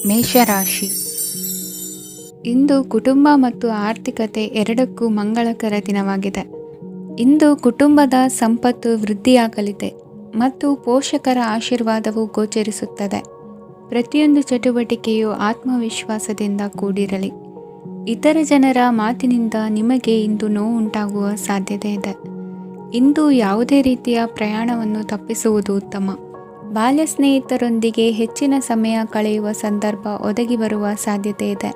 ಮೇಷರಾಶಿ. ಇಂದು ಕುಟುಂಬ ಮತ್ತು ಆರ್ಥಿಕತೆ ಎರಡಕ್ಕೂ ಮಂಗಳಕರ ದಿನವಾಗಿದೆ. ಇಂದು ಕುಟುಂಬದ ಸಂಪತ್ತು ವೃದ್ಧಿಯಾಗಲಿದೆ ಮತ್ತು ಪೋಷಕರ ಆಶೀರ್ವಾದವು ಗೋಚರಿಸುತ್ತದೆ. ಪ್ರತಿಯೊಂದು ಚಟುವಟಿಕೆಯು ಆತ್ಮವಿಶ್ವಾಸದಿಂದ ಕೂಡಿರಲಿ. ಇತರ ಜನರ ಮಾತಿನಿಂದ ನಿಮಗೆ ಇಂದು ನೋವು ಉಂಟಾಗುವ ಸಾಧ್ಯತೆ ಇದೆ. ಇಂದು ಯಾವುದೇ ರೀತಿಯ ಪ್ರಯಾಣವನ್ನು ತಪ್ಪಿಸುವುದು ಉತ್ತಮ. ಬಾಲ್ಯ ಸ್ನೇಹಿತರೊಂದಿಗೆ ಹೆಚ್ಚಿನ ಸಮಯ ಕಳೆಯುವ ಸಂದರ್ಭ ಒದಗಿ ಬರುವ ಸಾಧ್ಯತೆ ಇದೆ.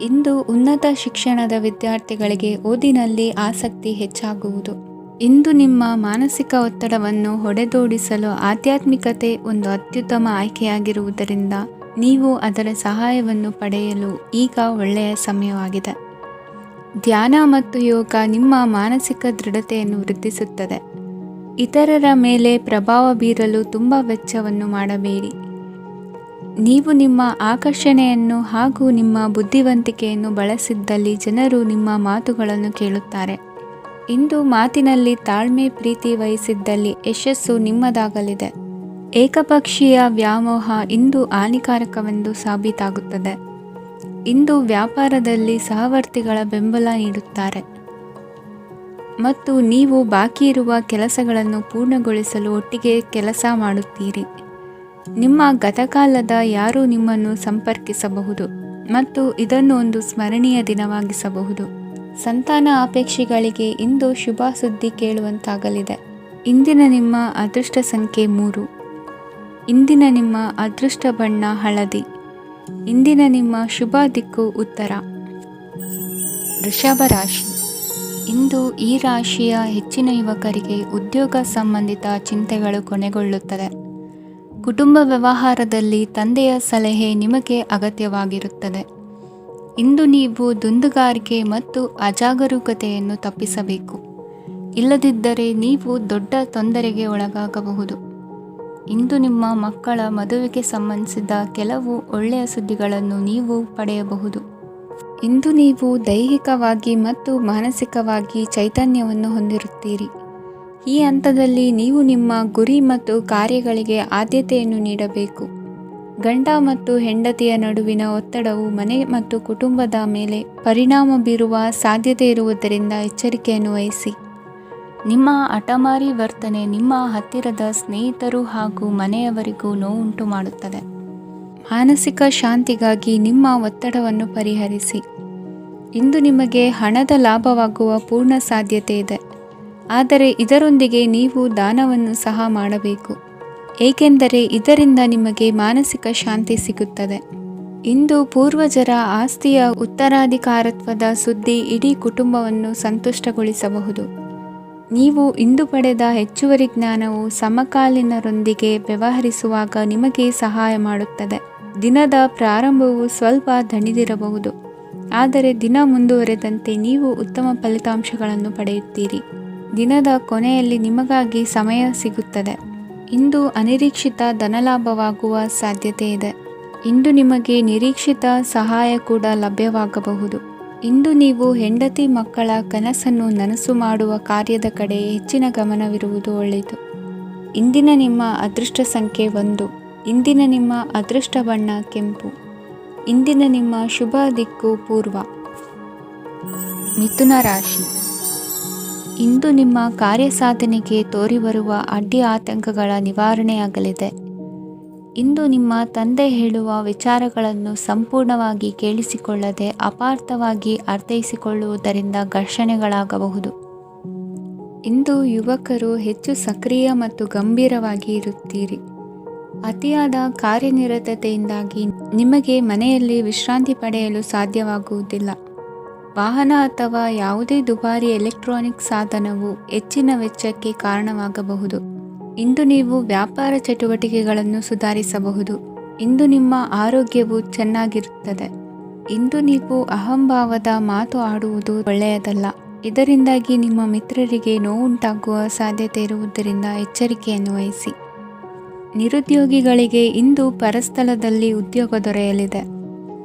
ಇಂದು ಉನ್ನತ ಶಿಕ್ಷಣದ ವಿದ್ಯಾರ್ಥಿಗಳಿಗೆ ಓದಿನಲ್ಲಿ ಆಸಕ್ತಿ ಹೆಚ್ಚಾಗುವುದು. ಇಂದು ನಿಮ್ಮ ಮಾನಸಿಕ ಒತ್ತಡವನ್ನು ಹೊಡೆದೋಡಿಸಲು ಆಧ್ಯಾತ್ಮಿಕತೆ ಒಂದು ಅತ್ಯುತ್ತಮ ಆಯ್ಕೆಯಾಗಿರುವುದರಿಂದ ನೀವು ಅದರ ಸಹಾಯವನ್ನು ಪಡೆಯಲು ಈಗ ಒಳ್ಳೆಯ ಸಮಯವಾಗಿದೆ. ಧ್ಯಾನ ಮತ್ತು ಯೋಗ ನಿಮ್ಮ ಮಾನಸಿಕ ದೃಢತೆಯನ್ನು ವೃದ್ಧಿಸುತ್ತದೆ. ಇತರರ ಮೇಲೆ ಪ್ರಭಾವ ಬೀರಲು ತುಂಬ ವೆಚ್ಚವನ್ನು ಮಾಡಬೇಡಿ. ನೀವು ನಿಮ್ಮ ಆಕರ್ಷಣೆಯನ್ನು ಹಾಗೂ ನಿಮ್ಮ ಬುದ್ಧಿವಂತಿಕೆಯನ್ನು ಬಳಸಿದ್ದಲ್ಲಿ ಜನರು ನಿಮ್ಮ ಮಾತುಗಳನ್ನು ಕೇಳುತ್ತಾರೆ. ಇಂದು ಮಾತಿನಲ್ಲಿ ತಾಳ್ಮೆ ಪ್ರೀತಿ ವಹಿಸಿದ್ದಲ್ಲಿ ಯಶಸ್ಸು ನಿಮ್ಮದಾಗಲಿದೆ. ಏಕಪಕ್ಷೀಯ ವ್ಯಾಮೋಹ ಇಂದು ಹಾನಿಕಾರಕವೆಂದು ಸಾಬೀತಾಗುತ್ತದೆ. ಇಂದು ವ್ಯಾಪಾರದಲ್ಲಿ ಸಹವರ್ತಿಗಳ ಬೆಂಬಲ ನೀಡುತ್ತಾರೆ ಮತ್ತು ನೀವು ಬಾಕಿ ಇರುವ ಕೆಲಸಗಳನ್ನು ಪೂರ್ಣಗೊಳಿಸಲು ಒಟ್ಟಿಗೆ ಕೆಲಸ ಮಾಡುತ್ತೀರಿ. ನಿಮ್ಮ ಗತಕಾಲದ ಯಾರೂ ನಿಮ್ಮನ್ನು ಸಂಪರ್ಕಿಸಬಹುದು ಮತ್ತು ಇದನ್ನು ಒಂದು ಸ್ಮರಣೀಯ ದಿನವಾಗಿಸಬಹುದು. ಸಂತಾನ ಅಪೇಕ್ಷೆಗಳಿಗೆ ಇಂದು ಶುಭ ಸುದ್ದಿ ಕೇಳುವಂತಾಗಲಿದೆ. ಇಂದಿನ ನಿಮ್ಮ ಅದೃಷ್ಟ ಸಂಖ್ಯೆ 3. ಇಂದಿನ ನಿಮ್ಮ ಅದೃಷ್ಟ ಬಣ್ಣ ಹಳದಿ. ಇಂದಿನ ನಿಮ್ಮ ಶುಭ ದಿಕ್ಕು ಉತ್ತರ. ವೃಷಭ ರಾಶಿ. ಇಂದು ಈ ರಾಶಿಯ ಹೆಚ್ಚಿನ ಯುವಕರಿಗೆ ಉದ್ಯೋಗ ಸಂಬಂಧಿತ ಚಿಂತೆಗಳು ಕೊನೆಗೊಳ್ಳುತ್ತದೆ. ಕುಟುಂಬ ವ್ಯವಹಾರದಲ್ಲಿ ತಂದೆಯ ಸಲಹೆ ನಿಮಗೆ ಅಗತ್ಯವಾಗಿರುತ್ತದೆ. ಇಂದು ನೀವು ದುಂದುಗಾರಿಕೆ ಮತ್ತು ಅಜಾಗರೂಕತೆಯನ್ನು ತಪ್ಪಿಸಬೇಕು. ಇಲ್ಲದಿದ್ದರೆ ನೀವು ದೊಡ್ಡ ತೊಂದರೆಗೆ ಒಳಗಾಗಬಹುದು. ಇಂದು ನಿಮ್ಮ ಮಕ್ಕಳ ಮದುವೆಗೆ ಸಂಬಂಧಿಸಿದ ಕೆಲವು ಒಳ್ಳೆಯ ಸುದ್ದಿಗಳನ್ನು ನೀವು ಪಡೆಯಬಹುದು. ಇಂದು ನೀವು ದೈಹಿಕವಾಗಿ ಮತ್ತು ಮಾನಸಿಕವಾಗಿ ಚೈತನ್ಯವನ್ನು ಹೊಂದಿರುತ್ತೀರಿ. ಈ ಹಂತದಲ್ಲಿ ನೀವು ನಿಮ್ಮ ಗುರಿ ಮತ್ತು ಕಾರ್ಯಗಳಿಗೆ ಆದ್ಯತೆಯನ್ನು ನೀಡಬೇಕು. ಗಂಡ ಮತ್ತು ಹೆಂಡತಿಯ ನಡುವಿನ ಒತ್ತಡವು ಮನೆ ಮತ್ತು ಕುಟುಂಬದ ಮೇಲೆ ಪರಿಣಾಮ ಬೀರುವ ಸಾಧ್ಯತೆ ಇರುವುದರಿಂದ ಎಚ್ಚರಿಕೆಯನ್ನು ವಹಿಸಿ. ನಿಮ್ಮ ಹಠಮಾರಿ ವರ್ತನೆ ನಿಮ್ಮ ಹತ್ತಿರದ ಸ್ನೇಹಿತರು ಹಾಗೂ ಮನೆಯವರಿಗೂ ನೋವುಂಟು ಮಾಡುತ್ತದೆ. ಮಾನಸಿಕ ಶಾಂತಿಗಾಗಿ ನಿಮ್ಮ ಒತ್ತಡವನ್ನು ಪರಿಹರಿಸಿ. ಇಂದು ನಿಮಗೆ ಹಣದ ಲಾಭವಾಗುವ ಪೂರ್ಣ ಸಾಧ್ಯತೆ ಇದೆ, ಆದರೆ ಇದರೊಂದಿಗೆ ನೀವು ದಾನವನ್ನು ಸಹ ಮಾಡಬೇಕು, ಏಕೆಂದರೆ ಇದರಿಂದ ನಿಮಗೆ ಮಾನಸಿಕ ಶಾಂತಿ ಸಿಗುತ್ತದೆ. ಇಂದು ಪೂರ್ವಜರ ಆಸ್ತಿಯ ಉತ್ತರಾಧಿಕಾರತ್ವದ ಸುದ್ದಿ ಇಡೀ ಕುಟುಂಬವನ್ನು ಸಂತುಷ್ಟಗೊಳಿಸಬಹುದು. ನೀವು ಇಂದು ಪಡೆದ ಹೆಚ್ಚುವರಿ ಜ್ಞಾನವು ಸಮಕಾಲೀನರೊಂದಿಗೆ ವ್ಯವಹರಿಸುವಾಗ ನಿಮಗೆ ಸಹಾಯ ಮಾಡುತ್ತದೆ. ದಿನದ ಪ್ರಾರಂಭವು ಸ್ವಲ್ಪ ದಣಿದಿರಬಹುದು, ಆದರೆ ದಿನ ಮುಂದುವರೆದಂತೆ ನೀವು ಉತ್ತಮ ಫಲಿತಾಂಶಗಳನ್ನು ಪಡೆಯುತ್ತೀರಿ. ದಿನದ ಕೊನೆಯಲ್ಲಿ ನಿಮಗಾಗಿ ಸಮಯ ಸಿಗುತ್ತದೆ. ಇಂದು ಅನಿರೀಕ್ಷಿತ ಧನಲಾಭವಾಗುವ ಸಾಧ್ಯತೆ ಇದೆ. ಇಂದು ನಿಮಗೆ ನಿರೀಕ್ಷಿತ ಸಹಾಯ ಕೂಡ ಲಭ್ಯವಾಗಬಹುದು. ಇಂದು ನೀವು ಹೆಂಡತಿ ಮಕ್ಕಳ ಕನಸನ್ನು ನನಸು ಮಾಡುವ ಕಾರ್ಯದ ಕಡೆ ಹೆಚ್ಚಿನ ಗಮನವಿರುವುದು ಒಳ್ಳೆಯದು. ಇಂದಿನ ನಿಮ್ಮ ಅದೃಷ್ಟ ಸಂಖ್ಯೆ 1. ಇಂದಿನ ನಿಮ್ಮ ಅದೃಷ್ಟ ಬಣ್ಣ ಕೆಂಪು. ಇಂದಿನ ನಿಮ್ಮ ಶುಭ ದಿಕ್ಕು ಪೂರ್ವ. ಮಿಥುನ ರಾಶಿ. ಇಂದು ನಿಮ್ಮ ಕಾರ್ಯಸಾಧನೆಗೆ ತೋರಿಬರುವ ಅಡ್ಡಿ ಆತಂಕಗಳ ನಿವಾರಣೆಯಾಗಲಿದೆ. ಇಂದು ನಿಮ್ಮ ತಂದೆ ಹೇಳುವ ವಿಚಾರಗಳನ್ನು ಸಂಪೂರ್ಣವಾಗಿ ಕೇಳಿಸಿಕೊಳ್ಳದೆ ಅಪಾರ್ಥವಾಗಿ ಅರ್ಥೈಸಿಕೊಳ್ಳುವುದರಿಂದ ಘರ್ಷಣೆಗಳಾಗಬಹುದು. ಇಂದು ಯುವಕರು ಹೆಚ್ಚು ಸಕ್ರಿಯ ಮತ್ತು ಗಂಭೀರವಾಗಿ ಇರುತ್ತೀರಿ. ಅತಿಯಾದ ಕಾರ್ಯನಿರತತೆಯಿಂದಾಗಿ ನಿಮಗೆ ಮನೆಯಲ್ಲಿ ವಿಶ್ರಾಂತಿ ಪಡೆಯಲು ಸಾಧ್ಯವಾಗುವುದಿಲ್ಲ. ವಾಹನ ಅಥವಾ ಯಾವುದೇ ದುಬಾರಿ ಎಲೆಕ್ಟ್ರಾನಿಕ್ ಸಾಧನವು ಹೆಚ್ಚಿನ ವೆಚ್ಚಕ್ಕೆ ಕಾರಣವಾಗಬಹುದು. ಇಂದು ನೀವು ವ್ಯಾಪಾರ ಚಟುವಟಿಕೆಗಳನ್ನು ಸುಧಾರಿಸಬಹುದು. ಇಂದು ನಿಮ್ಮ ಆರೋಗ್ಯವು ಚೆನ್ನಾಗಿರುತ್ತದೆ. ಇಂದು ನೀವು ಅಹಂಭಾವದ ಮಾತು ಆಡುವುದು ಒಳ್ಳೆಯದಲ್ಲ. ಇದರಿಂದಾಗಿ ನಿಮ್ಮ ಮಿತ್ರರಿಗೆ ನೋವುಂಟಾಗುವ ಸಾಧ್ಯತೆ ಇರುವುದರಿಂದ ಎಚ್ಚರಿಕೆಯನ್ನು ವಹಿಸಿ. ನಿರುದ್ಯೋಗಿಗಳಿಗೆ ಇಂದು ಪರಸ್ಥಳದಲ್ಲಿ ಉದ್ಯೋಗ ದೊರೆಯಲಿದೆ.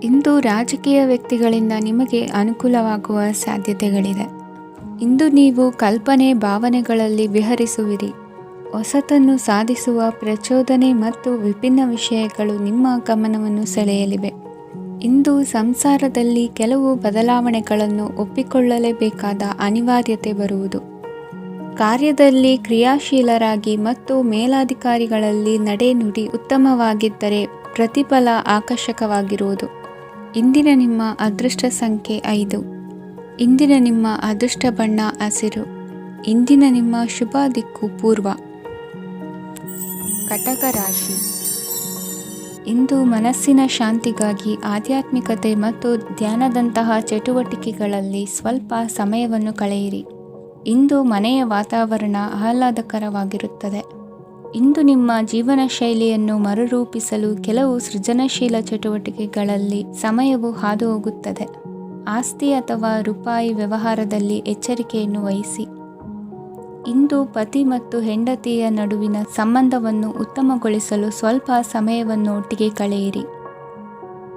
ಇಂದು ರಾಜಕೀಯ ವ್ಯಕ್ತಿಗಳಿಂದ ನಿಮಗೆ ಅನುಕೂಲವಾಗುವ ಸಾಧ್ಯತೆಗಳಿದೆ. ಇಂದು ನೀವು ಕಲ್ಪನೆ ಭಾವನೆಗಳಲ್ಲಿ ವಿಹರಿಸುವಿರಿ. ಹೊಸತನ್ನು ಸಾಧಿಸುವ ಪ್ರಚೋದನೆ ಮತ್ತು ವಿಭಿನ್ನ ವಿಷಯಗಳು ನಿಮ್ಮ ಗಮನವನ್ನು ಸೆಳೆಯಲಿವೆ. ಇಂದು ಸಂಸಾರದಲ್ಲಿ ಕೆಲವು ಬದಲಾವಣೆಗಳನ್ನು ಒಪ್ಪಿಕೊಳ್ಳಲೇಬೇಕಾದ ಅನಿವಾರ್ಯತೆ ಬರುವುದು. ಕಾರ್ಯದಲ್ಲಿ ಕ್ರಿಯಾಶೀಲರಾಗಿ ಮತ್ತು ಮೇಲಾಧಿಕಾರಿಗಳಲ್ಲಿ ನಡೆನುಡಿ ಉತ್ತಮವಾಗಿದ್ದರೆ ಪ್ರತಿಫಲ ಆಕರ್ಷಕವಾಗಿರುವುದು. ಇಂದಿನ ನಿಮ್ಮ ಅದೃಷ್ಟ ಸಂಖ್ಯೆ 5. ಇಂದಿನ ನಿಮ್ಮ ಅದೃಷ್ಟ ಬಣ್ಣ ಹಸಿರು. ಇಂದಿನ ನಿಮ್ಮ ಶುಭ ದಿಕ್ಕು ಪೂರ್ವ. ಕಟಕ ರಾಶಿ. ಇಂದು ಮನಸ್ಸಿನ ಶಾಂತಿಗಾಗಿ ಆಧ್ಯಾತ್ಮಿಕತೆ ಮತ್ತು ಧ್ಯಾನದಂತಹ ಚಟುವಟಿಕೆಗಳಲ್ಲಿ ಸ್ವಲ್ಪ ಸಮಯವನ್ನು ಕಳೆಯಿರಿ. ಇಂದು ಮನೆಯ ವಾತಾವರಣ ಆಹ್ಲಾದಕರವಾಗಿರುತ್ತದೆ. ಇಂದು ನಿಮ್ಮ ಜೀವನ ಶೈಲಿಯನ್ನು ಮರುರೂಪಿಸಲು ಕೆಲವು ಸೃಜನಶೀಲ ಚಟುವಟಿಕೆಗಳಲ್ಲಿ ಸಮಯವು ಹಾದುಹೋಗುತ್ತದೆ. ಆಸ್ತಿ ಅಥವಾ ರೂಪಾಯಿ ವ್ಯವಹಾರದಲ್ಲಿ ಎಚ್ಚರಿಕೆಯನ್ನು ವಹಿಸಿ. ಇಂದು ಪತಿ ಮತ್ತು ಹೆಂಡತಿಯ ನಡುವಿನ ಸಂಬಂಧವನ್ನು ಉತ್ತಮಗೊಳಿಸಲು ಸ್ವಲ್ಪ ಸಮಯವನ್ನು ಒಟ್ಟಿಗೆ ಕಳೆಯಿರಿ.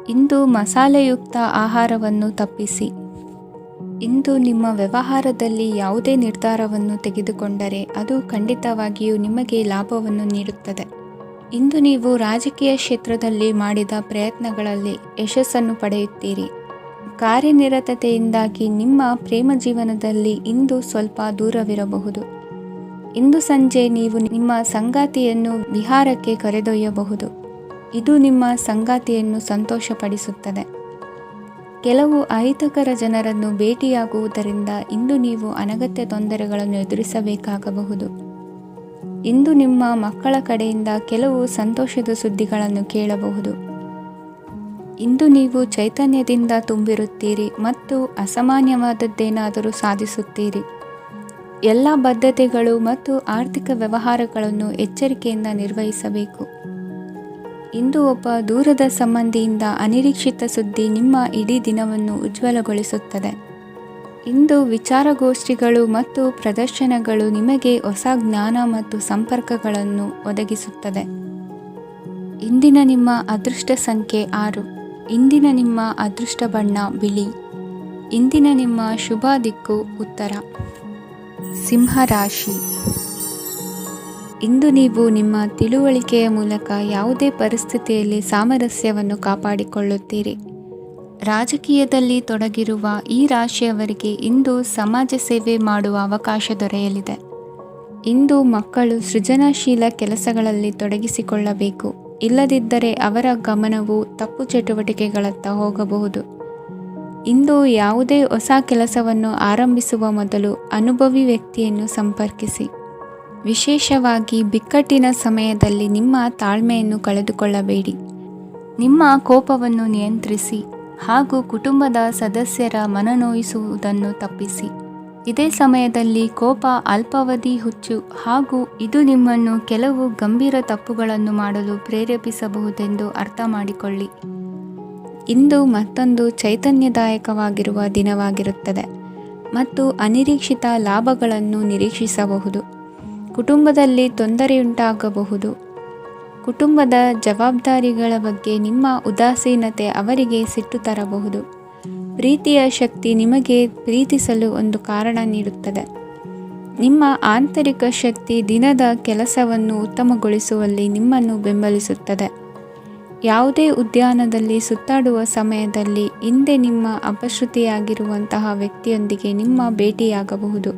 ಇಂದು ಮಸಾಲೆಯುಕ್ತ ಆಹಾರವನ್ನು ತಪ್ಪಿಸಿ. ಇಂದು ನಿಮ್ಮ ವ್ಯವಹಾರದಲ್ಲಿ ಯಾವುದೇ ನಿರ್ಧಾರವನ್ನು ತೆಗೆದುಕೊಂಡರೆ ಅದು ಖಂಡಿತವಾಗಿಯೂ ನಿಮಗೆ ಲಾಭವನ್ನು ನೀಡುತ್ತದೆ. ಇಂದು ನೀವು ರಾಜಕೀಯ ಕ್ಷೇತ್ರದಲ್ಲಿ ಮಾಡಿದ ಪ್ರಯತ್ನಗಳಲ್ಲಿ ಯಶಸ್ಸನ್ನು ಪಡೆಯುತ್ತೀರಿ. ಕಾರ್ಯನಿರತತೆಯಿಂದಾಗಿ ನಿಮ್ಮ ಪ್ರೇಮ ಜೀವನದಲ್ಲಿ ಇಂದು ಸ್ವಲ್ಪ ದೂರವಿರಬಹುದು. ಇಂದು ಸಂಜೆ ನೀವು ನಿಮ್ಮ ಸಂಗಾತಿಯನ್ನು ವಿಹಾರಕ್ಕೆ ಕರೆದೊಯ್ಯಬಹುದು. ಇದು ನಿಮ್ಮ ಸಂಗಾತಿಯನ್ನು ಸಂತೋಷಪಡಿಸುತ್ತದೆ. ಕೆಲವು ಅಹಿತಕರ ಜನರನ್ನು ಭೇಟಿಯಾಗುವುದರಿಂದ ಇಂದು ನೀವು ಅನಗತ್ಯ ತೊಂದರೆಗಳನ್ನು ಎದುರಿಸಬೇಕಾಗಬಹುದು. ಇಂದು ನಿಮ್ಮ ಮಕ್ಕಳ ಕಡೆಯಿಂದ ಕೆಲವು ಸಂತೋಷದ ಸುದ್ದಿಗಳನ್ನು ಕೇಳಬಹುದು. ಇಂದು ನೀವು ಚೈತನ್ಯದಿಂದ ತುಂಬಿರುತ್ತೀರಿ ಮತ್ತು ಅಸಾಮಾನ್ಯವಾದದ್ದೇನಾದರೂ ಸಾಧಿಸುತ್ತೀರಿ. ಎಲ್ಲ ಬದ್ಧತೆಗಳು ಮತ್ತು ಆರ್ಥಿಕ ವ್ಯವಹಾರಗಳನ್ನು ಎಚ್ಚರಿಕೆಯಿಂದ ನಿರ್ವಹಿಸಬೇಕು. ಇಂದು ಒಬ್ಬ ದೂರದ ಸಂಬಂಧಿಯಿಂದ ಅನಿರೀಕ್ಷಿತ ಸುದ್ದಿ ನಿಮ್ಮ ಇಡೀ ದಿನವನ್ನು ಉಜ್ವಲಗೊಳಿಸುತ್ತದೆ. ಇಂದು ವಿಚಾರಗೋಷ್ಠಿಗಳು ಮತ್ತು ಪ್ರದರ್ಶನಗಳು ನಿಮಗೆ ಹೊಸ ಜ್ಞಾನ ಮತ್ತು ಸಂಪರ್ಕಗಳನ್ನು ಒದಗಿಸುತ್ತದೆ. ಇಂದಿನ ನಿಮ್ಮ ಅದೃಷ್ಟ ಸಂಖ್ಯೆ 6. ಇಂದಿನ ನಿಮ್ಮ ಅದೃಷ್ಟ ಬಣ್ಣ ಬಿಳಿ. ಇಂದಿನ ನಿಮ್ಮ ಶುಭ ದಿಕ್ಕು ಉತ್ತರ. ಸಿಂಹರಾಶಿ. ಇಂದು ನೀವು ನಿಮ್ಮ ತಿಳುವಳಿಕೆಯ ಮೂಲಕ ಯಾವುದೇ ಪರಿಸ್ಥಿತಿಯಲ್ಲಿ ಸಾಮರಸ್ಯವನ್ನು ಕಾಪಾಡಿಕೊಳ್ಳುತ್ತೀರಿ. ರಾಜಕೀಯದಲ್ಲಿ ತೊಡಗಿರುವ ಈ ರಾಶಿಯವರಿಗೆ ಇಂದು ಸಮಾಜ ಸೇವೆ ಮಾಡುವ ಅವಕಾಶ ದೊರೆಯಲಿದೆ. ಇಂದು ಮಕ್ಕಳು ಸೃಜನಶೀಲ ಕೆಲಸಗಳಲ್ಲಿ ತೊಡಗಿಸಿಕೊಳ್ಳಬೇಕು. ಇಲ್ಲದಿದ್ದರೆ ಅವರ ಗಮನವು ತಪ್ಪು ಚಟುವಟಿಕೆಗಳತ್ತ ಹೋಗಬಹುದು. ಇಂದು ಯಾವುದೇ ಹೊಸ ಕೆಲಸವನ್ನು ಆರಂಭಿಸುವ ಮೊದಲು ಅನುಭವಿ ವ್ಯಕ್ತಿಯನ್ನು ಸಂಪರ್ಕಿಸಿ. ವಿಶೇಷವಾಗಿ ಬಿಕ್ಕಟ್ಟಿನ ಸಮಯದಲ್ಲಿ ನಿಮ್ಮ ತಾಳ್ಮೆಯನ್ನು ಕಳೆದುಕೊಳ್ಳಬೇಡಿ. ನಿಮ್ಮ ಕೋಪವನ್ನು ನಿಯಂತ್ರಿಸಿ ಹಾಗೂ ಕುಟುಂಬದ ಸದಸ್ಯರ ಮನನೋಯಿಸುವುದನ್ನು ತಪ್ಪಿಸಿ. ಇದೇ ಸಮಯದಲ್ಲಿ ಕೋಪ ಅಲ್ಪಾವಧಿ ಹುಚ್ಚು ಹಾಗೂ ಇದು ನಿಮ್ಮನ್ನು ಕೆಲವು ಗಂಭೀರ ತಪ್ಪುಗಳನ್ನು ಮಾಡಲು ಪ್ರೇರೇಪಿಸಬಹುದೆಂದು ಅರ್ಥ ಮಾಡಿಕೊಳ್ಳಿ. ಇಂದು ಮತ್ತೊಂದು ಚೈತನ್ಯದಾಯಕವಾಗಿರುವ ದಿನವಾಗಿರುತ್ತದೆ ಮತ್ತು ಅನಿರೀಕ್ಷಿತ ಲಾಭಗಳನ್ನು ನಿರೀಕ್ಷಿಸಬಹುದು. ಕುಟುಂಬದಲ್ಲಿ ತೊಂದರೆಯುಂಟಾಗಬಹುದು. ಕುಟುಂಬದ ಜವಾಬ್ದಾರಿಗಳ ಬಗ್ಗೆ ನಿಮ್ಮ ಉದಾಸೀನತೆ ಅವರಿಗೆ ಸಿಟ್ಟು ತರಬಹುದು. ಪ್ರೀತಿಯ ಶಕ್ತಿ ನಿಮಗೆ ಪ್ರೀತಿಸಲು ಒಂದು ಕಾರಣ ನೀಡುತ್ತದೆ. ನಿಮ್ಮ ಆಂತರಿಕ ಶಕ್ತಿ ದಿನದ ಕೆಲಸವನ್ನು ಉತ್ತಮಗೊಳಿಸುವಲ್ಲಿ ನಿಮ್ಮನ್ನು ಬೆಂಬಲಿಸುತ್ತದೆ. ಯಾವುದೇ ಉದ್ಯಾನದಲ್ಲಿ ಸುತ್ತಾಡುವ ಸಮಯದಲ್ಲಿ ಹಿಂದೆ ನಿಮ್ಮ ಅಪಶ್ರುತಿಯಾಗಿರುವಂತಹ ವ್ಯಕ್ತಿಯೊಂದಿಗೆ ನಿಮ್ಮ ಭೇಟಿಯಾಗಬಹುದು.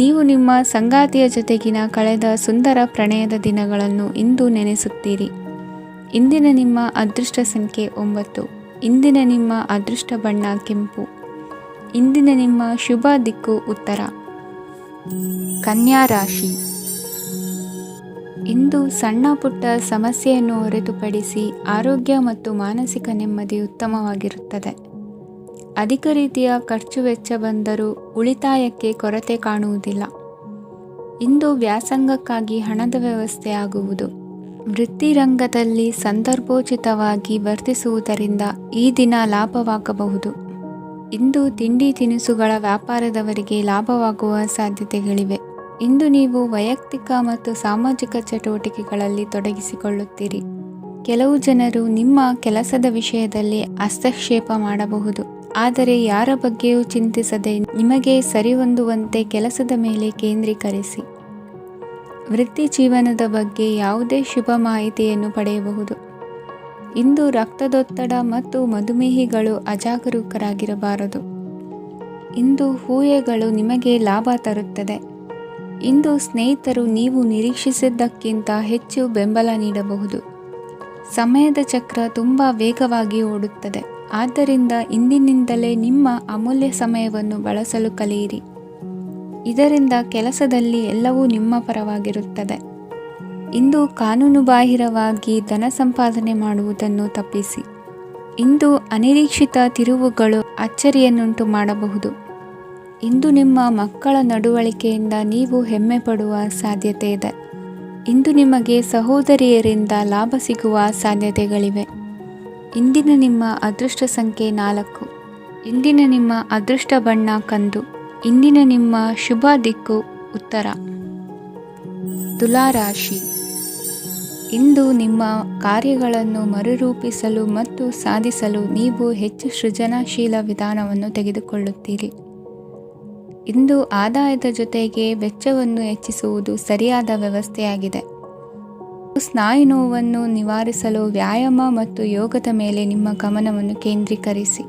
ನೀವು ನಿಮ್ಮ ಸಂಗಾತಿಯ ಜೊತೆಗಿನ ಕಳೆದ ಸುಂದರ ಪ್ರಣಯದ ದಿನಗಳನ್ನು ಇಂದು ನೆನೆಸುತ್ತೀರಿ. ಇಂದಿನ ನಿಮ್ಮ ಅದೃಷ್ಟ ಸಂಖ್ಯೆ 9. ಇಂದಿನ ನಿಮ್ಮ ಅದೃಷ್ಟ ಬಣ್ಣ ಕೆಂಪು. ಇಂದಿನ ನಿಮ್ಮ ಶುಭ ದಿಕ್ಕು ಉತ್ತರ. ಕನ್ಯಾ ರಾಶಿ. ಇಂದು ಸಣ್ಣ ಪುಟ್ಟ ಸಮಸ್ಯೆಯನ್ನು ಹೊರತುಪಡಿಸಿ ಆರೋಗ್ಯ ಮತ್ತು ಮಾನಸಿಕ ನೆಮ್ಮದಿ ಉತ್ತಮವಾಗಿರುತ್ತದೆ. ಅಧಿಕ ರೀತಿಯ ಖರ್ಚು ವೆಚ್ಚ ಬಂದರೂ ಉಳಿತಾಯಕ್ಕೆ ಕೊರತೆ ಕಾಣುವುದಿಲ್ಲ. ಇಂದು ವ್ಯಾಸಂಗಕ್ಕಾಗಿ ಹಣದ ವ್ಯವಸ್ಥೆ ಆಗುವುದು. ವೃತ್ತಿರಂಗದಲ್ಲಿ ಸಂದರ್ಭೋಚಿತವಾಗಿ ವರ್ತಿಸುವುದರಿಂದ ಈ ದಿನ ಲಾಭವಾಗಬಹುದು. ಇಂದು ತಿಂಡಿ ತಿನಿಸುಗಳ ವ್ಯಾಪಾರದವರಿಗೆ ಲಾಭವಾಗುವ ಸಾಧ್ಯತೆಗಳಿವೆ. ಇಂದು ನೀವು ವೈಯಕ್ತಿಕ ಮತ್ತು ಸಾಮಾಜಿಕ ಚಟುವಟಿಕೆಗಳಲ್ಲಿ ತೊಡಗಿಸಿಕೊಳ್ಳುತ್ತೀರಿ. ಕೆಲವು ಜನರು ನಿಮ್ಮ ಕೆಲಸದ ವಿಷಯದಲ್ಲಿ ಹಸ್ತಕ್ಷೇಪ ಮಾಡಬಹುದು. ಆದರೆ ಯಾರ ಬಗ್ಗೆಯೂ ಚಿಂತಿಸದೆ ನಿಮಗೆ ಸರಿಹೊಂದುವಂತೆ ಕೆಲಸದ ಮೇಲೆ ಕೇಂದ್ರೀಕರಿಸಿ. ವೃತ್ತಿ ಜೀವನದ ಬಗ್ಗೆ ಯಾವುದೇ ಶುಭ ಮಾಹಿತಿಯನ್ನು ಪಡೆಯಬಹುದು. ಇಂದು ರಕ್ತದೊತ್ತಡ ಮತ್ತು ಮಧುಮೇಹಿಗಳು ಅಜಾಗರೂಕರಾಗಿರಬಾರದು. ಇಂದು ಊಹೆಗಳು ನಿಮಗೆ ಲಾಭ ತರುತ್ತದೆ. ಇಂದು ಸ್ನೇಹಿತರು ನೀವು ನಿರೀಕ್ಷಿಸಿದ್ದಕ್ಕಿಂತ ಹೆಚ್ಚು ಬೆಂಬಲ ನೀಡಬಹುದು. ಸಮಯದ ಚಕ್ರ ತುಂಬ ವೇಗವಾಗಿ ಓಡುತ್ತದೆ. ಆದ್ದರಿಂದ ಇಂದಿನಿಂದಲೇ ನಿಮ್ಮ ಅಮೂಲ್ಯ ಸಮಯವನ್ನು ಬಳಸಲು ಕಲಿಯಿರಿ. ಇದರಿಂದ ಕೆಲಸದಲ್ಲಿ ಎಲ್ಲವೂ ನಿಮ್ಮ ಪರವಾಗಿರುತ್ತದೆ. ಇಂದು ಕಾನೂನುಬಾಹಿರವಾಗಿ ಧನ ಸಂಪಾದನೆ ಮಾಡುವುದನ್ನು ತಪ್ಪಿಸಿ. ಇಂದು ಅನಿರೀಕ್ಷಿತ ತಿರುವುಗಳು ಅಚ್ಚರಿಯನ್ನುಂಟು ಮಾಡಬಹುದು. ಇಂದು ನಿಮ್ಮ ಮಕ್ಕಳ ನಡವಳಿಕೆಯಿಂದ ನೀವು ಹೆಮ್ಮೆ ಪಡುವ ಸಾಧ್ಯತೆ ಇದೆ. ಇಂದು ನಿಮಗೆ ಸಹೋದರಿಯರಿಂದ ಲಾಭ ಸಿಗುವ ಸಾಧ್ಯತೆಗಳಿವೆ. ಇಂದಿನ ನಿಮ್ಮ ಅದೃಷ್ಟ ಸಂಖ್ಯೆ 4. ಇಂದಿನ ನಿಮ್ಮ ಅದೃಷ್ಟ ಬಣ್ಣ ಕಂದು. ಇಂದಿನ ನಿಮ್ಮ ಶುಭ ದಿಕ್ಕು ಉತ್ತರ. ತುಲಾ ರಾಶಿ. ಇಂದು ನಿಮ್ಮ ಕಾರ್ಯಗಳನ್ನು ಮರುರೂಪಿಸಲು ಮತ್ತು ಸಾಧಿಸಲು ನೀವು ಹೆಚ್ಚು ಸೃಜನಶೀಲ ವಿಧಾನವನ್ನು ತೆಗೆದುಕೊಳ್ಳುತ್ತೀರಿ. ಇಂದು ಆದಾಯದ ಜೊತೆಗೆ ವೆಚ್ಚವನ್ನು ಹೆಚ್ಚಿಸುವುದು ಸರಿಯಾದ ವ್ಯವಸ್ಥೆಯಾಗಿದೆ. ಸ್ನಾಯು ನೋವನ್ನು ನಿವಾರಿಸಲು ವ್ಯಾಯಾಮ ಮತ್ತು ಯೋಗದ ಮೇಲೆ ನಿಮ್ಮ ಗಮನವನ್ನು ಕೇಂದ್ರೀಕರಿಸಿ.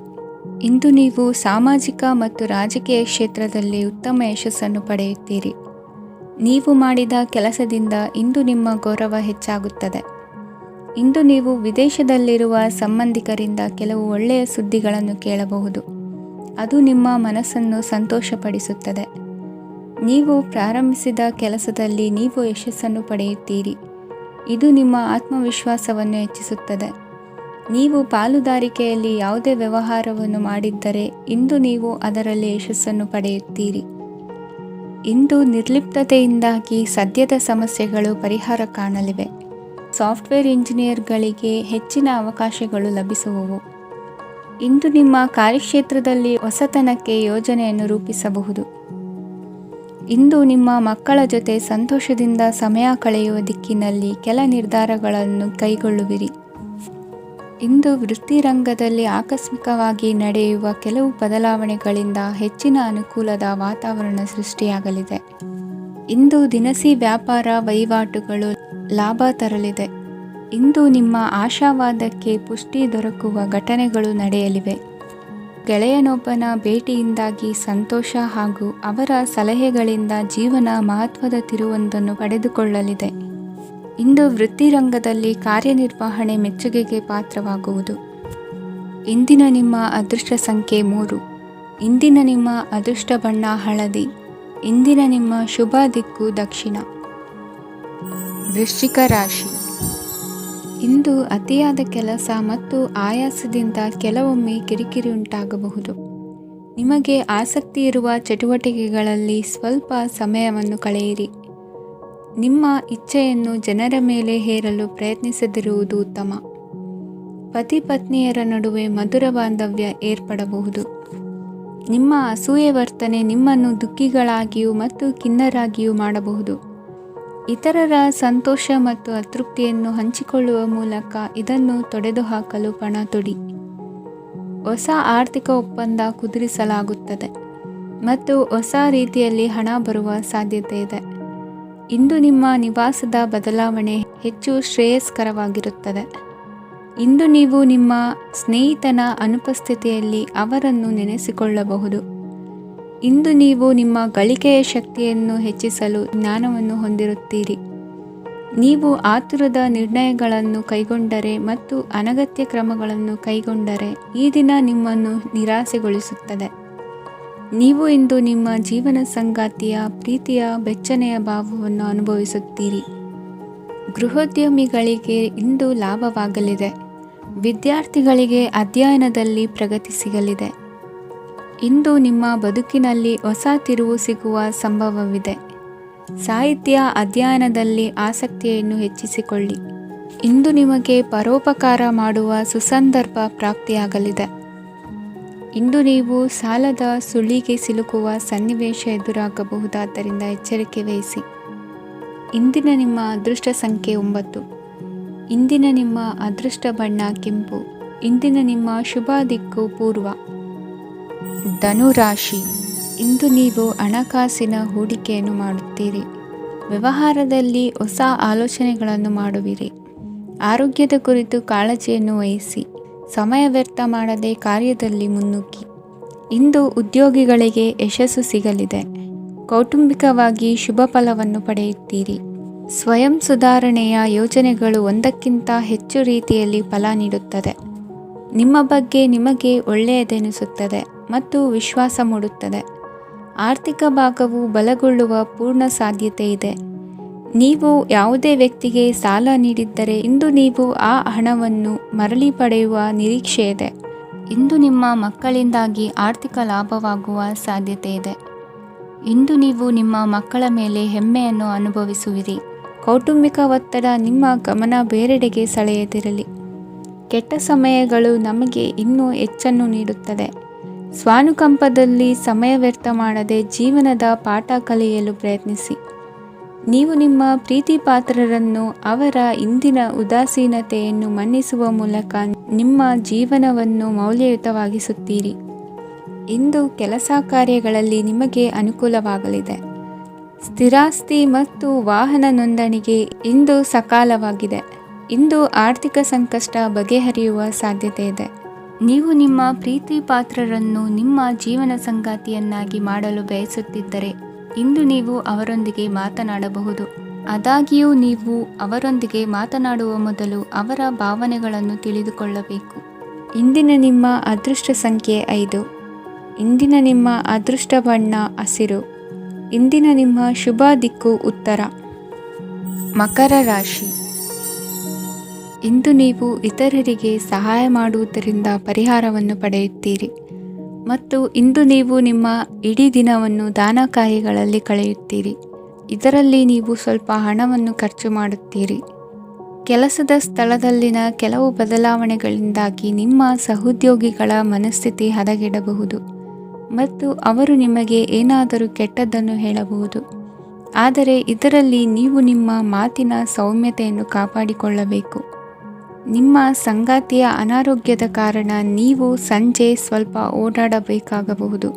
ಇಂದು ನೀವು ಸಾಮಾಜಿಕ ಮತ್ತು ರಾಜಕೀಯ ಕ್ಷೇತ್ರದಲ್ಲಿ ಉತ್ತಮ ಯಶಸ್ಸನ್ನು ಪಡೆಯುತ್ತೀರಿ. ನೀವು ಮಾಡಿದ ಕೆಲಸದಿಂದ ಇಂದು ನಿಮ್ಮ ಗೌರವ ಹೆಚ್ಚಾಗುತ್ತದೆ. ಇಂದು ನೀವು ವಿದೇಶದಲ್ಲಿರುವ ಸಂಬಂಧಿಕರಿಂದ ಕೆಲವು ಒಳ್ಳೆಯ ಸುದ್ದಿಗಳನ್ನು ಕೇಳಬಹುದು. ಅದು ನಿಮ್ಮ ಮನಸ್ಸನ್ನು ಸಂತೋಷಪಡಿಸುತ್ತದೆ. ನೀವು ಪ್ರಾರಂಭಿಸಿದ ಕೆಲಸದಲ್ಲಿ ನೀವು ಯಶಸ್ಸನ್ನು ಪಡೆಯುತ್ತೀರಿ. ಇದು ನಿಮ್ಮ ಆತ್ಮವಿಶ್ವಾಸವನ್ನು ಹೆಚ್ಚಿಸುತ್ತದೆ. ನೀವು ಪಾಲುದಾರಿಕೆಯಲ್ಲಿ ಯಾವುದೇ ವ್ಯವಹಾರವನ್ನು ಮಾಡಿದ್ದರೆ ಇಂದು ನೀವು ಅದರಲ್ಲಿ ಯಶಸ್ಸನ್ನು ಪಡೆಯುತ್ತೀರಿ. ಇಂದು ನಿರ್ಲಿಪ್ತತೆಯಿಂದಾಗಿ ಸದ್ಯದ ಸಮಸ್ಯೆಗಳು ಪರಿಹಾರ ಕಾಣಲಿವೆ. ಸಾಫ್ಟ್ವೇರ್ ಇಂಜಿನಿಯರ್ಗಳಿಗೆ ಹೆಚ್ಚಿನ ಅವಕಾಶಗಳು ಲಭಿಸುವವು. ಇಂದು ನಿಮ್ಮ ಕಾರ್ಯಕ್ಷೇತ್ರದಲ್ಲಿ ಹೊಸತನಕ್ಕೆ ಯೋಜನೆಯನ್ನು ರೂಪಿಸಬಹುದು. ಇಂದು ನಿಮ್ಮ ಮಕ್ಕಳ ಜೊತೆ ಸಂತೋಷದಿಂದ ಸಮಯ ಕಳೆಯುವ ದಿಕ್ಕಿನಲ್ಲಿ ಕೆಲ ನಿರ್ಧಾರಗಳನ್ನು ಕೈಗೊಳ್ಳುವಿರಿ. ಇಂದು ವೃತ್ತಿರಂಗದಲ್ಲಿ ಆಕಸ್ಮಿಕವಾಗಿ ನಡೆಯುವ ಕೆಲವು ಬದಲಾವಣೆಗಳಿಂದ ಹೆಚ್ಚಿನ ಅನುಕೂಲದ ವಾತಾವರಣ ಸೃಷ್ಟಿಯಾಗಲಿದೆ. ಇಂದು ದಿನಸಿ ವ್ಯಾಪಾರ ವಹಿವಾಟುಗಳು ಲಾಭ ತರಲಿದೆ. ಇಂದು ನಿಮ್ಮ ಆಶಾವಾದಕ್ಕೆ ಪುಷ್ಟಿ ದೊರಕುವ ಘಟನೆಗಳು ನಡೆಯಲಿವೆ. ಗೆಳೆಯನೊಬ್ಬನ ಭೇಟಿಯಿಂದಾಗಿ ಸಂತೋಷ ಹಾಗೂ ಅವರ ಸಲಹೆಗಳಿಂದ ಜೀವನ ಮಹತ್ವದ ತಿರುವೊಂದನ್ನು ಪಡೆದುಕೊಳ್ಳಲಿದೆ. ಇಂದು ವೃತ್ತಿರಂಗದಲ್ಲಿ ಕಾರ್ಯನಿರ್ವಹಣೆ ಮೆಚ್ಚುಗೆಗೆ ಪಾತ್ರವಾಗುವುದು. ಇಂದಿನ ನಿಮ್ಮ ಅದೃಷ್ಟ ಸಂಖ್ಯೆ 3. ಇಂದಿನ ನಿಮ್ಮ ಅದೃಷ್ಟ ಬಣ್ಣ ಹಳದಿ. ಇಂದಿನ ನಿಮ್ಮ ಶುಭ ದಿಕ್ಕು ದಕ್ಷಿಣ. ವೃಶ್ಚಿಕ ರಾಶಿ. ಇಂದು ಅತಿಯಾದ ಕೆಲಸ ಮತ್ತು ಆಯಾಸದಿಂದ ಕೆಲವೊಮ್ಮೆ ಕಿರಿಕಿರಿ ಉಂಟಾಗಬಹುದು. ನಿಮಗೆ ಆಸಕ್ತಿ ಇರುವ ಚಟುವಟಿಕೆಗಳಲ್ಲಿ ಸ್ವಲ್ಪ ಸಮಯವನ್ನು ಕಳೆಯಿರಿ. ನಿಮ್ಮ ಇಚ್ಛೆಯನ್ನು ಜನರ ಮೇಲೆ ಹೇರಲು ಪ್ರಯತ್ನಿಸದಿರುವುದು ಉತ್ತಮ. ಪತಿ ಪತ್ನಿಯರ ನಡುವೆ ಮಧುರ ಬಾಂಧವ್ಯ ಏರ್ಪಡಬಹುದು. ನಿಮ್ಮ ಅಸೂಯೆ ವರ್ತನೆ ನಿಮ್ಮನ್ನು ದುಃಖಿಗಳಾಗಿಯೂ ಮತ್ತು ಖಿನ್ನರಾಗಿಯೂ ಮಾಡಬಹುದು. ಇತರರ ಸಂತೋಷ ಮತ್ತು ಅತೃಪ್ತಿಯನ್ನು ಹಂಚಿಕೊಳ್ಳುವ ಮೂಲಕ ಇದನ್ನು ತೊಡೆದುಹಾಕಲು ಪಣ ತೊಡಿ. ಹೊಸ ಆರ್ಥಿಕ ಒಪ್ಪಂದ ಕುದುರಿಸಲಾಗುತ್ತದೆ ಮತ್ತು ಹೊಸ ರೀತಿಯಲ್ಲಿ ಹಣ ಬರುವ ಸಾಧ್ಯತೆ ಇದೆ. ಇಂದು ನಿಮ್ಮ ನಿವಾಸದ ಬದಲಾವಣೆ ಹೆಚ್ಚು ಶ್ರೇಯಸ್ಕರವಾಗಿರುತ್ತದೆ. ಇಂದು ನೀವು ನಿಮ್ಮ ಸ್ನೇಹಿತನ ಅನುಪಸ್ಥಿತಿಯಲ್ಲಿ ಅವರನ್ನು ನೆನೆಸಿಕೊಳ್ಳಬಹುದು. ಇಂದು ನೀವು ನಿಮ್ಮ ಗಳಿಕೆಯ ಶಕ್ತಿಯನ್ನು ಹೆಚ್ಚಿಸಲು ಜ್ಞಾನವನ್ನು ಹೊಂದಿರುತ್ತೀರಿ. ನೀವು ಆತುರದ ನಿರ್ಣಯಗಳನ್ನು ಕೈಗೊಂಡರೆ ಮತ್ತು ಅನಗತ್ಯ ಕ್ರಮಗಳನ್ನು ಕೈಗೊಂಡರೆ ಈ ದಿನ ನಿಮ್ಮನ್ನು ನಿರಾಸೆಗೊಳಿಸುತ್ತದೆ. ನೀವು ಇಂದು ನಿಮ್ಮ ಜೀವನ ಸಂಗಾತಿಯ ಪ್ರೀತಿಯ ಬೆಚ್ಚನೆಯ ಭಾವವನ್ನು ಅನುಭವಿಸುತ್ತೀರಿ. ಗೃಹೋದ್ಯಮಿಗಳಿಗೆ ಇಂದು ಲಾಭವಾಗಲಿದೆ. ವಿದ್ಯಾರ್ಥಿಗಳಿಗೆ ಅಧ್ಯಯನದಲ್ಲಿ ಪ್ರಗತಿ ಸಿಗಲಿದೆ. ಇಂದು ನಿಮ್ಮ ಬದುಕಿನಲ್ಲಿ ಹೊಸ ತಿರುವು ಸಿಗುವ ಸಂಭವವಿದೆ. ಸಾಹಿತ್ಯ ಅಧ್ಯಯನದಲ್ಲಿ ಆಸಕ್ತಿಯನ್ನು ಹೆಚ್ಚಿಸಿಕೊಳ್ಳಿ. ಇಂದು ನಿಮಗೆ ಪರೋಪಕಾರ ಮಾಡುವ ಸುಸಂದರ್ಭ ಪ್ರಾಪ್ತಿಯಾಗಲಿದೆ. ಇಂದು ನೀವು ಸಾಲದ ಸುಳಿಗೆ ಸಿಲುಕುವ ಸನ್ನಿವೇಶ ಎದುರಾಗಬಹುದಾದ್ದರಿಂದ ಎಚ್ಚರಿಕೆ ವಹಿಸಿ. ಇಂದಿನ ನಿಮ್ಮ ಅದೃಷ್ಟ ಸಂಖ್ಯೆ 9. ಇಂದಿನ ನಿಮ್ಮ ಅದೃಷ್ಟ ಬಣ್ಣ ಕೆಂಪು. ಇಂದಿನ ನಿಮ್ಮ ಶುಭ ದಿಕ್ಕು ಪೂರ್ವ. ಧನು ರಾಶಿ. ಇಂದು ನೀವು ಹಣಕಾಸಿನ ಹೂಡಿಕೆಯನ್ನು ಮಾಡುತ್ತೀರಿ. ವ್ಯವಹಾರದಲ್ಲಿ ಹೊಸ ಆಲೋಚನೆಗಳನ್ನು ಮಾಡುವಿರಿ. ಆರೋಗ್ಯದ ಕುರಿತು ಕಾಳಜಿಯನ್ನು ವಹಿಸಿ. ಸಮಯ ವ್ಯರ್ಥ ಮಾಡದೆ ಕಾರ್ಯದಲ್ಲಿ ಮುನ್ನುಗ್ಗಿ. ಇಂದು ಉದ್ಯೋಗಿಗಳಿಗೆ ಯಶಸ್ಸು ಸಿಗಲಿದೆ. ಕೌಟುಂಬಿಕವಾಗಿ ಶುಭ ಫಲವನ್ನು ಪಡೆಯುತ್ತೀರಿ. ಸ್ವಯಂ ಸುಧಾರಣೆಯ ಯೋಜನೆಗಳು ಒಂದಕ್ಕಿಂತ ಹೆಚ್ಚು ರೀತಿಯಲ್ಲಿ ಫಲ ನೀಡುತ್ತದೆ. ನಿಮ್ಮ ಬಗ್ಗೆ ನಿಮಗೆ ಒಳ್ಳೆಯದೆನಿಸುತ್ತದೆ ಮತ್ತು ವಿಶ್ವಾಸ ಮೂಡುತ್ತದೆ. ಆರ್ಥಿಕ ಭಾಗವು ಬಲಗೊಳ್ಳುವ ಪೂರ್ಣ ಸಾಧ್ಯತೆ ಇದೆ. ನೀವು ಯಾವುದೇ ವ್ಯಕ್ತಿಗೆ ಸಾಲ ನೀಡಿದ್ದರೆ ಇಂದು ನೀವು ಆ ಹಣವನ್ನು ಮರಳಿ ಪಡೆಯುವ ನಿರೀಕ್ಷೆ ಇದೆ. ಇಂದು ನಿಮ್ಮ ಮಕ್ಕಳಿಂದಾಗಿ ಆರ್ಥಿಕ ಲಾಭವಾಗುವ ಸಾಧ್ಯತೆ ಇದೆ. ಇಂದು ನೀವು ನಿಮ್ಮ ಮಕ್ಕಳ ಮೇಲೆ ಹೆಮ್ಮೆಯನ್ನು ಅನುಭವಿಸುವಿರಿ. ಕೌಟುಂಬಿಕ ಒತ್ತಡ ನಿಮ್ಮ ಗಮನ ಬೇರೆಡೆಗೆ ಸೆಳೆಯದಿರಲಿ. ಕೆಟ್ಟ ಸಮಯಗಳು ನಮಗೆ ಇನ್ನೂ ಹೆಚ್ಚನ್ನು ನೀಡುತ್ತದೆ. ಸ್ವಾನುಕಂಪದಲ್ಲಿ ಸಮಯ ವ್ಯರ್ಥ ಮಾಡದೆ ಜೀವನದ ಪಾಠ ಕಲಿಯಲು ಪ್ರಯತ್ನಿಸಿ. ನೀವು ನಿಮ್ಮ ಪ್ರೀತಿ ಪಾತ್ರರನ್ನು ಅವರ ಇಂದಿನ ಉದಾಸೀನತೆಯನ್ನು ಮನ್ನಿಸುವ ಮೂಲಕ ನಿಮ್ಮ ಜೀವನವನ್ನು ಮೌಲ್ಯಯುತವಾಗಿಸುತ್ತೀರಿ. ಇಂದು ಕೆಲಸ ಕಾರ್ಯಗಳಲ್ಲಿ ನಿಮಗೆ ಅನುಕೂಲವಾಗಲಿದೆ. ಸ್ಥಿರಾಸ್ತಿ ಮತ್ತು ವಾಹನ ನೋಂದಣಿಗೆ ಇಂದು ಸಕಾಲವಾಗಿದೆ. ಇಂದು ಆರ್ಥಿಕ ಸಂಕಷ್ಟ ಬಗೆಹರಿಯುವ ಸಾಧ್ಯತೆ ಇದೆ. ನೀವು ನಿಮ್ಮ ಪ್ರೀತಿ ಪಾತ್ರರನ್ನು ನಿಮ್ಮ ಜೀವನ ಸಂಗಾತಿಯನ್ನಾಗಿ ಮಾಡಲು ಬಯಸುತ್ತಿದ್ದರೆ ಇಂದು ನೀವು ಅವರೊಂದಿಗೆ ಮಾತನಾಡಬಹುದು. ಆದಾಗ್ಯೂ ನೀವು ಅವರೊಂದಿಗೆ ಮಾತನಾಡುವ ಮೊದಲು ಅವರ ಭಾವನೆಗಳನ್ನು ತಿಳಿದುಕೊಳ್ಳಬೇಕು. ಇಂದಿನ ನಿಮ್ಮ ಅದೃಷ್ಟ ಸಂಖ್ಯೆ 5. ಇಂದಿನ ನಿಮ್ಮ ಅದೃಷ್ಟ ಬಣ್ಣ ಹಸಿರು. ಇಂದಿನ ನಿಮ್ಮ ಶುಭ ದಿಕ್ಕು ಉತ್ತರ. ಮಕರ ರಾಶಿ. ಇಂದು ನೀವು ಇತರರಿಗೆ ಸಹಾಯ ಮಾಡುವುದರಿಂದ ಪರಿಹಾರವನ್ನು ಪಡೆಯುತ್ತೀರಿ ಮತ್ತು ಇಂದು ನೀವು ನಿಮ್ಮ ಇಡೀ ದಿನವನ್ನು ದಾನ ಕಾರ್ಯಗಳಲ್ಲಿ ಕಳೆಯುತ್ತೀರಿ. ಇದರಲ್ಲಿ ನೀವು ಸ್ವಲ್ಪ ಹಣವನ್ನು ಖರ್ಚು ಮಾಡುತ್ತೀರಿ. ಕೆಲಸದ ಸ್ಥಳದಲ್ಲಿನ ಕೆಲವು ಬದಲಾವಣೆಗಳಿಂದಾಗಿ ನಿಮ್ಮ ಸಹೋದ್ಯೋಗಿಗಳ ಮನಸ್ಥಿತಿ ಹದಗೆಡಬಹುದು ಮತ್ತು ಅವರು ನಿಮಗೆ ಏನಾದರೂ ಕೆಟ್ಟದ್ದನ್ನು ಹೇಳಬಹುದು. ಆದರೆ ಇದರಲ್ಲಿ ನೀವು ನಿಮ್ಮ ಮಾತಿನ ಸೌಮ್ಯತೆಯನ್ನು ಕಾಪಾಡಿಕೊಳ್ಳಬೇಕು. ನಿಮ್ಮ ಸಂಗಾತಿಯ ಅನಾರೋಗ್ಯದ ಕಾರಣ ನೀವು ಸಂಜೆ ಸ್ವಲ್ಪ ಓಡಾಡಬೇಕಾಗಬಹುದು.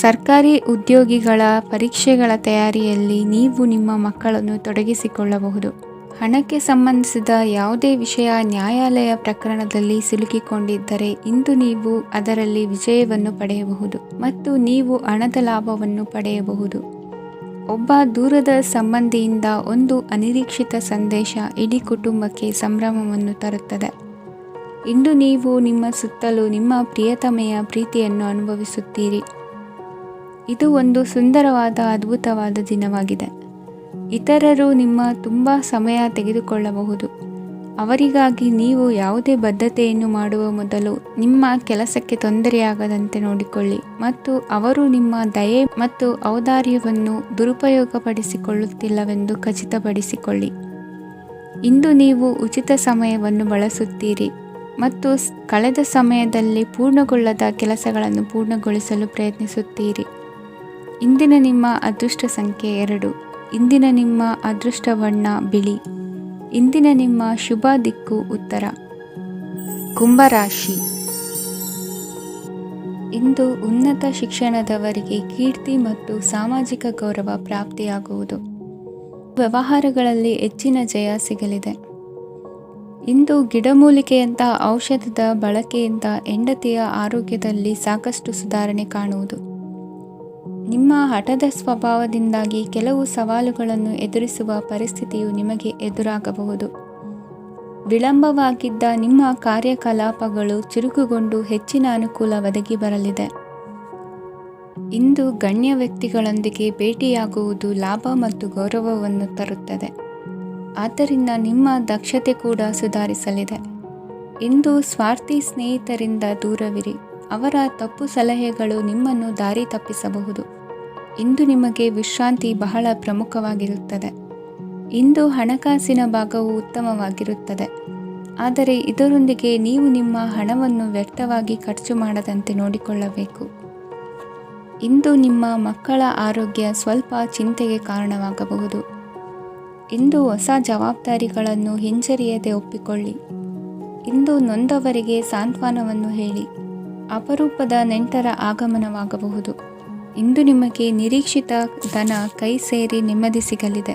ಸರ್ಕಾರಿ ಉದ್ಯೋಗಿಗಳ ಪರೀಕ್ಷೆಗಳ ತಯಾರಿಯಲ್ಲಿ ನೀವು ನಿಮ್ಮ ಮಕ್ಕಳನ್ನು ತೊಡಗಿಸಿಕೊಳ್ಳಬಹುದು. ಹಣಕ್ಕೆ ಸಂಬಂಧಿಸಿದ ಯಾವುದೇ ವಿಷಯ ನ್ಯಾಯಾಲಯ ಪ್ರಕರಣದಲ್ಲಿ ಸಿಲುಕಿಕೊಂಡಿದ್ದರೆ ಇಂದು ನೀವು ಅದರಲ್ಲಿ ವಿಜಯವನ್ನು ಪಡೆಯಬಹುದು ಮತ್ತು ನೀವು ಹಣದ ಲಾಭವನ್ನು ಪಡೆಯಬಹುದು. ಒಬ್ಬ ದೂರದ ಸಂಬಂಧಿಯಿಂದ ಒಂದು ಅನಿರೀಕ್ಷಿತ ಸಂದೇಶ ಇಡೀ ಕುಟುಂಬಕ್ಕೆ ಸಂಭ್ರಮವನ್ನು ತರುತ್ತದೆ. ಇಂದು ನೀವು ನಿಮ್ಮ ಸುತ್ತಲೂ ನಿಮ್ಮ ಪ್ರಿಯತಮೆಯ ಪ್ರೀತಿಯನ್ನು ಅನುಭವಿಸುತ್ತೀರಿ. ಇದು ಒಂದು ಸುಂದರವಾದ ಅದ್ಭುತವಾದ ದಿನವಾಗಿದೆ. ಇತರರು ನಿಮ್ಮ ತುಂಬ ಸಮಯ ತೆಗೆದುಕೊಳ್ಳಬಹುದು. ಅವರಿಗಾಗಿ ನೀವು ಯಾವುದೇ ಬದ್ಧತೆಯನ್ನು ಮಾಡುವ ಮೊದಲು ನಿಮ್ಮ ಕೆಲಸಕ್ಕೆ ತೊಂದರೆಯಾಗದಂತೆ ನೋಡಿಕೊಳ್ಳಿ ಮತ್ತು ಅವರು ನಿಮ್ಮ ದಯೆ ಮತ್ತು ಔದಾರ್ಯವನ್ನು ದುರುಪಯೋಗಪಡಿಸಿಕೊಳ್ಳುತ್ತಿಲ್ಲವೆಂದು ಖಚಿತಪಡಿಸಿಕೊಳ್ಳಿ. ಇಂದು ನೀವು ಉಚಿತ ಸಮಯವನ್ನು ಬಳಸುತ್ತೀರಿ ಮತ್ತು ಕಳೆದ ಸಮಯದಲ್ಲಿ ಪೂರ್ಣಗೊಳ್ಳದ ಕೆಲಸಗಳನ್ನು ಪೂರ್ಣಗೊಳಿಸಲು ಪ್ರಯತ್ನಿಸುತ್ತೀರಿ. ಇಂದಿನ ನಿಮ್ಮ ಅದೃಷ್ಟ ಸಂಖ್ಯೆ 2. ಇಂದಿನ ನಿಮ್ಮ ಅದೃಷ್ಟ ಬಣ್ಣ ಬಿಳಿ. ಇಂದಿನ ನಿಮ್ಮ ಶುಭ ದಿಕ್ಕು ಉತ್ತರ. ಕುಂಭರಾಶಿ. ಇಂದು ಉನ್ನತ ಶಿಕ್ಷಣದವರಿಗೆ ಕೀರ್ತಿ ಮತ್ತು ಸಾಮಾಜಿಕ ಗೌರವ ಪ್ರಾಪ್ತಿಯಾಗುವುದು. ವ್ಯವಹಾರಗಳಲ್ಲಿ ಹೆಚ್ಚಿನ ಜಯ ಸಿಗಲಿದೆ. ಇಂದು ಗಿಡಮೂಲಿಕೆಯಂತಹ ಔಷಧದ ಬಳಕೆಯಿಂದ ಹೆಂಡತಿಯ ಆರೋಗ್ಯದಲ್ಲಿ ಸಾಕಷ್ಟು ಸುಧಾರಣೆ ಕಾಣುವುದು. ನಿಮ್ಮ ಹಠದ ಸ್ವಭಾವದಿಂದಾಗಿ ಕೆಲವು ಸವಾಲುಗಳನ್ನು ಎದುರಿಸುವ ಪರಿಸ್ಥಿತಿಯು ನಿಮಗೆ ಎದುರಾಗಬಹುದು. ವಿಳಂಬವಾಗಿದ್ದ ನಿಮ್ಮ ಕಾರ್ಯಕಲಾಪಗಳು ಚುರುಕುಗೊಂಡು ಹೆಚ್ಚಿನ ಅನುಕೂಲ ಒದಗಿ ಬರಲಿದೆ. ಇಂದು ಗಣ್ಯ ವ್ಯಕ್ತಿಗಳೊಂದಿಗೆ ಭೇಟಿಯಾಗುವುದು ಲಾಭ ಮತ್ತು ಗೌರವವನ್ನು ತರುತ್ತದೆ. ಆದ್ದರಿಂದ ನಿಮ್ಮ ದಕ್ಷತೆ ಕೂಡ ಸುಧಾರಿಸಲಿದೆ. ಇಂದು ಸ್ವಾರ್ಥಿ ಸ್ನೇಹಿತರಿಂದ ದೂರವಿರಿ. ಅವರ ತಪ್ಪು ಸಲಹೆಗಳು ನಿಮ್ಮನ್ನು ದಾರಿ ತಪ್ಪಿಸಬಹುದು. ಇಂದು ನಿಮಗೆ ವಿಶ್ರಾಂತಿ ಬಹಳ ಪ್ರಮುಖವಾಗಿರುತ್ತದೆ. ಇಂದು ಹಣಕಾಸಿನ ಭಾಗವು ಉತ್ತಮವಾಗಿರುತ್ತದೆ. ಆದರೆ ಇದರೊಂದಿಗೆ ನೀವು ನಿಮ್ಮ ಹಣವನ್ನು ವ್ಯರ್ಥವಾಗಿ ಖರ್ಚು ಮಾಡದಂತೆ ನೋಡಿಕೊಳ್ಳಬೇಕು. ಇಂದು ನಿಮ್ಮ ಮಕ್ಕಳ ಆರೋಗ್ಯ ಸ್ವಲ್ಪ ಚಿಂತೆಗೆ ಕಾರಣವಾಗಬಹುದು. ಇಂದು ಹೊಸ ಜವಾಬ್ದಾರಿಗಳನ್ನು ಹಿಂಜರಿಯದೆ ಒಪ್ಪಿಕೊಳ್ಳಿ. ಇಂದು ನೊಂದವರಿಗೆ ಸಾಂತ್ವನವನ್ನು ಹೇಳಿ. ಅಪರೂಪದ ನೆಂಟರ ಆಗಮನವಾಗಬಹುದು. ಇಂದು ನಿಮಗೆ ನಿರೀಕ್ಷಿತ ಧನ ಕೈ ಸೇರಿ ನೆಮ್ಮದಿ ಸಿಗಲಿದೆ.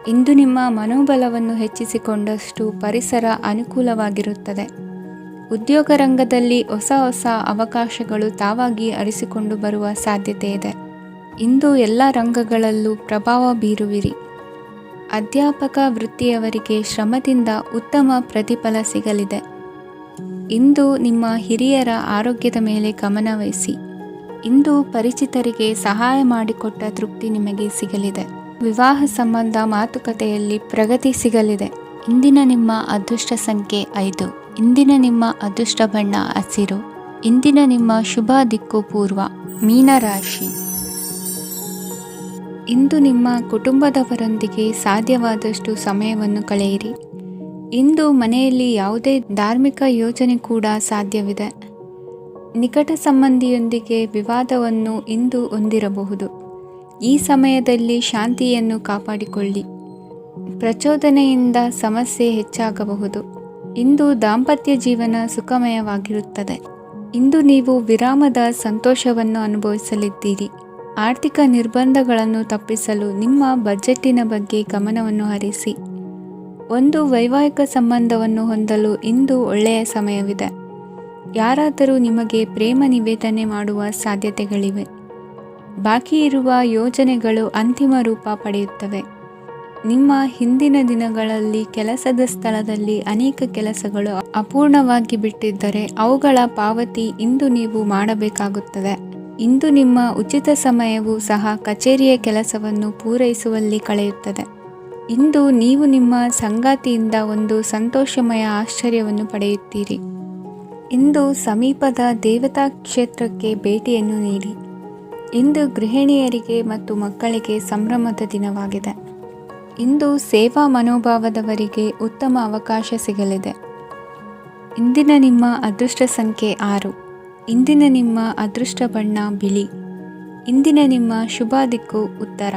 ಇಂದು ನಿಮ್ಮ ಮನೋಬಲವನ್ನು ಹೆಚ್ಚಿಸಿಕೊಂಡಷ್ಟು ಪರಿಸರ ಅನುಕೂಲವಾಗಿರುತ್ತದೆ. ಉದ್ಯೋಗ ರಂಗದಲ್ಲಿ ಹೊಸ ಹೊಸ ಅವಕಾಶಗಳು ತಾವಾಗಿ ಅರಿಸಿಕೊಂಡು ಬರುವ ಸಾಧ್ಯತೆ ಇದೆ. ಇಂದು ಎಲ್ಲ ರಂಗಗಳಲ್ಲೂ ಪ್ರಭಾವ ಬೀರುವಿರಿ. ಅಧ್ಯಾಪಕ ವೃತ್ತಿಯವರಿಗೆ ಶ್ರಮದಿಂದ ಉತ್ತಮ ಪ್ರತಿಫಲ ಸಿಗಲಿದೆ. ಇಂದು ನಿಮ್ಮ ಹಿರಿಯರ ಆರೋಗ್ಯದ ಮೇಲೆ ಗಮನವಹಿಸಿ. ಇಂದು ಪರಿಚಿತರಿಗೆ ಸಹಾಯ ಮಾಡಿಕೊಟ್ಟ ತೃಪ್ತಿ ನಿಮಗೆ ಸಿಗಲಿದೆ. ವಿವಾಹ ಸಂಬಂಧ ಮಾತುಕತೆಯಲ್ಲಿ ಪ್ರಗತಿ ಸಿಗಲಿದೆ. ಇಂದಿನ ನಿಮ್ಮ ಅದೃಷ್ಟ ಸಂಖ್ಯೆ 5. ಇಂದಿನ ನಿಮ್ಮ ಅದೃಷ್ಟ ಬಣ್ಣ ಹಸಿರು. ಇಂದಿನ ನಿಮ್ಮ ಶುಭ ದಿಕ್ಕು ಪೂರ್ವ. ಮೀನರಾಶಿ. ಇಂದು ನಿಮ್ಮ ಕುಟುಂಬದವರೊಂದಿಗೆ ಸಾಧ್ಯವಾದಷ್ಟು ಸಮಯವನ್ನು ಕಳೆಯಿರಿ. ಇಂದು ಮನೆಯಲ್ಲಿ ಯಾವುದೇ ಧಾರ್ಮಿಕ ಯೋಜನೆ ಕೂಡ ಸಾಧ್ಯವಿದೆ. ನಿಕಟ ಸಂಬಂಧಿಯೊಂದಿಗೆ ವಿವಾದವನ್ನು ಇಂದು ಹೊಂದಿರಬಹುದು. ಈ ಸಮಯದಲ್ಲಿ ಶಾಂತಿಯನ್ನು ಕಾಪಾಡಿಕೊಳ್ಳಿ. ಪ್ರಚೋದನೆಯಿಂದ ಸಮಸ್ಯೆ ಹೆಚ್ಚಾಗಬಹುದು. ಇಂದು ದಾಂಪತ್ಯ ಜೀವನ ಸುಖಮಯವಾಗಿರುತ್ತದೆ. ಇಂದು ನೀವು ವಿರಾಮದ ಸಂತೋಷವನ್ನು ಅನುಭವಿಸಲಿದ್ದೀರಿ. ಆರ್ಥಿಕ ನಿರ್ಬಂಧಗಳನ್ನು ತಪ್ಪಿಸಲು ನಿಮ್ಮ ಬಜೆಟ್ಟಿನ ಬಗ್ಗೆ ಗಮನವನ್ನು ಹರಿಸಿ. ಒಂದು ವೈವಾಹಿಕ ಸಂಬಂಧವನ್ನು ಹೊಂದಲು ಇಂದು ಒಳ್ಳೆಯ ಸಮಯವಿದೆ. ಯಾರಾದರೂ ನಿಮಗೆ ಪ್ರೇಮ ನಿವೇದನೆ ಮಾಡುವ ಸಾಧ್ಯತೆಗಳಿವೆ. ಬಾಕಿ ಇರುವ ಯೋಜನೆಗಳು ಅಂತಿಮ ರೂಪ ಪಡೆಯುತ್ತವೆ. ನಿಮ್ಮ ಹಿಂದಿನ ದಿನಗಳಲ್ಲಿ ಕೆಲಸದ ಸ್ಥಳದಲ್ಲಿ ಅನೇಕ ಕೆಲಸಗಳು ಅಪೂರ್ಣವಾಗಿ ಬಿಟ್ಟಿದ್ದರೆ ಅವುಗಳ ಪಾವತಿ ಇಂದು ನೀವು ಮಾಡಬೇಕಾಗುತ್ತದೆ. ಇಂದು ನಿಮ್ಮ ಉಚಿತ ಸಮಯವೂ ಸಹ ಕಚೇರಿಯ ಕೆಲಸವನ್ನು ಪೂರೈಸುವಲ್ಲಿ ಕಳೆಯುತ್ತದೆ. ಇಂದು ನೀವು ನಿಮ್ಮ ಸಂಗಾತಿಯಿಂದ ಒಂದು ಸಂತೋಷಮಯ ಆಶ್ಚರ್ಯವನ್ನು ಪಡೆಯುತ್ತೀರಿ. ಇಂದು ಸಮೀಪದ ದೇವತಾ ಕ್ಷೇತ್ರಕ್ಕೆ ಭೇಟಿಯನ್ನು ನೀಡಿ. ಇಂದು ಗೃಹಿಣಿಯರಿಗೆ ಮತ್ತು ಮಕ್ಕಳಿಗೆ ಸಂಭ್ರಮದ ದಿನವಾಗಿದೆ. ಇಂದು ಸೇವಾ ಮನೋಭಾವದವರಿಗೆ ಉತ್ತಮ ಅವಕಾಶ ಸಿಗಲಿದೆ. ಇಂದಿನ ನಿಮ್ಮ ಅದೃಷ್ಟ ಸಂಖ್ಯೆ 6. ಇಂದಿನ ನಿಮ್ಮ ಅದೃಷ್ಟ ಬಣ್ಣ ಬಿಳಿ. ಇಂದಿನ ನಿಮ್ಮ ಶುಭ ದಿಕ್ಕು ಉತ್ತರ.